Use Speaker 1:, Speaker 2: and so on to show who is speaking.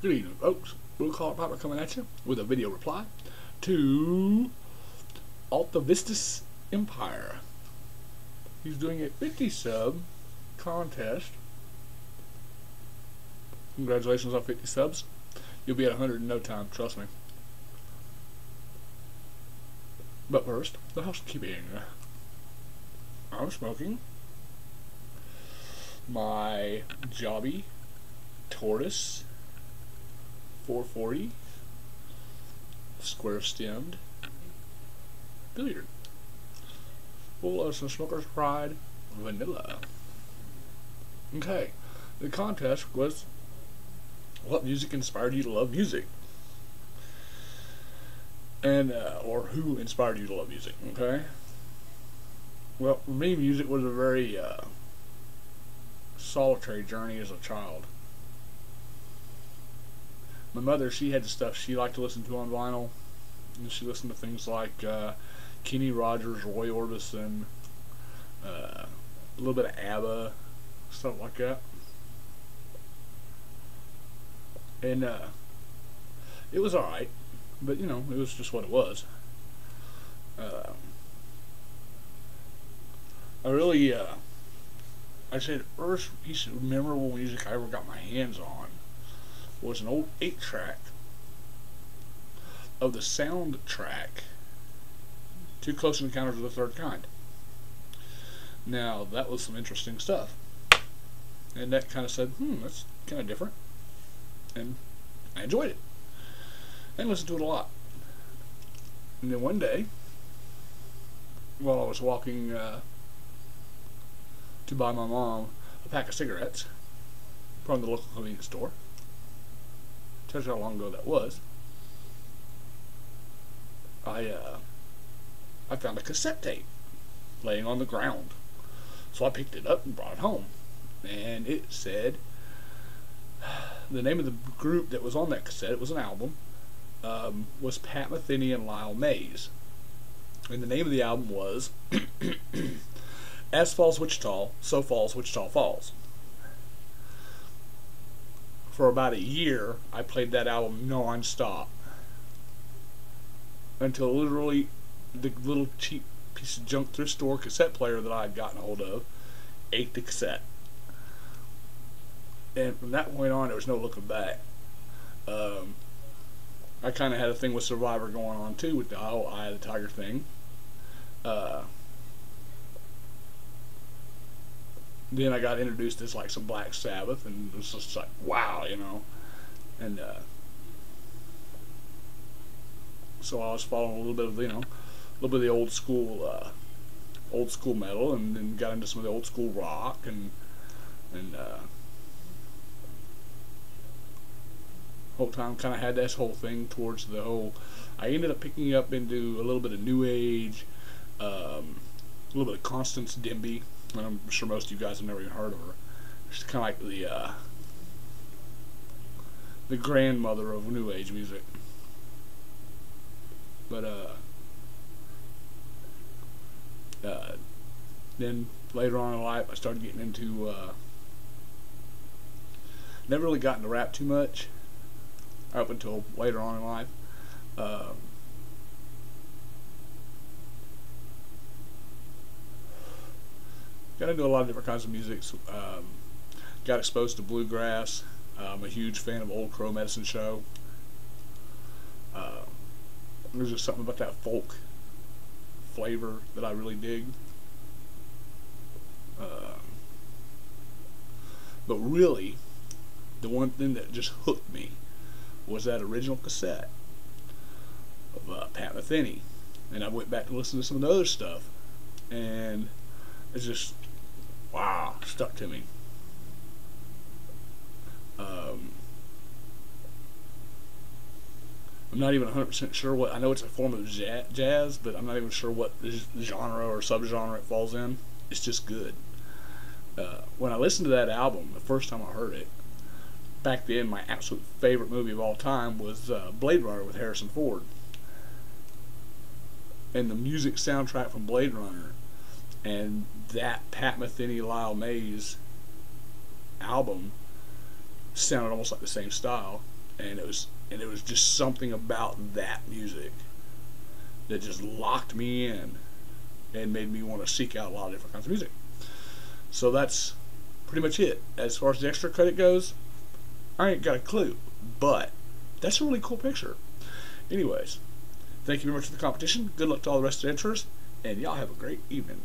Speaker 1: Good evening, folks. Blue Collar Papa coming at you with a video reply to Atavisticempire. He's doing a 50 sub contest. Congratulations on 50 subs. You'll be at 100 in no time, trust me. But first, the housekeeping. I'm smoking my Jobby Tortoise 440 square stemmed billiard, full of some Smoker's Pride vanilla. Okay, the contest was what music inspired you to love music, and or who inspired you to love music. Okay, well, for me, music was a very solitary journey as a child. My mother, she had the stuff she liked to listen to on vinyl, and she listened to things like Kenny Rogers, Roy Orbison, a little bit of ABBA, stuff like that. And it was alright, but you know, it was just what it was. I'd say the first piece of memorable music I ever got my hands on was an old 8-track of the soundtrack to Close Encounters of the Third Kind. Now, that was some interesting stuff. And that kind of said, that's kind of different. And I enjoyed it. And listened to it a lot. And then one day, while I was walking to buy my mom a pack of cigarettes from the local convenience store, tells you how long ago that was, I found a cassette tape laying on the ground. So I picked it up and brought it home. And it said, the name of the group that was on that cassette, it was an album, was Pat Metheny and Lyle Mays. And the name of the album was As Falls Wichita, So Falls Wichita Falls. For about a year, I played that album non-stop until literally the little cheap piece of junk thrift store cassette player that I had gotten a hold of ate the cassette. And from that point on, there was no looking back. I kind of had a thing with Survivor going on too, with the whole Eye of the Tiger thing. Then I got introduced to like some Black Sabbath, and it was just like, wow, you know. And so I was following a little bit of, you know, a little bit of the old school metal, and then got into some of the old school rock, and whole time kind of had this whole thing towards the whole. I ended up picking up into a little bit of New Age, a little bit of Constance Dimby. And I'm sure most of you guys have never even heard of her. She's kind of like the grandmother of New Age music. But then later on in life, I started getting into. Never really got into rap too much up until later on in life. Got into a lot of different kinds of music. Got exposed to bluegrass. I'm a huge fan of Old Crow Medicine Show. There's just something about that folk flavor that I really dig. But really, the one thing that just hooked me was that original cassette of Pat Metheny. And I went back to listen to some of the other stuff, and it's just, wow, stuck to me. I'm not even 100% sure what, I know it's a form of jazz, but I'm not even sure what genre or subgenre it falls in. It's just good. When I listened to that album, the first time I heard it, back then my absolute favorite movie of all time was Blade Runner with Harrison Ford. And the music soundtrack from Blade Runner and that Pat Metheny, Lyle Mays album sounded almost like the same style. and it was just something about that music that just locked me in and made me want to seek out a lot of different kinds of music. So that's pretty much it. As far as the extra credit goes, I ain't got a clue, but that's a really cool picture. Anyways, thank you very much for the competition. Good luck to all the rest of the entries, and y'all have a great evening.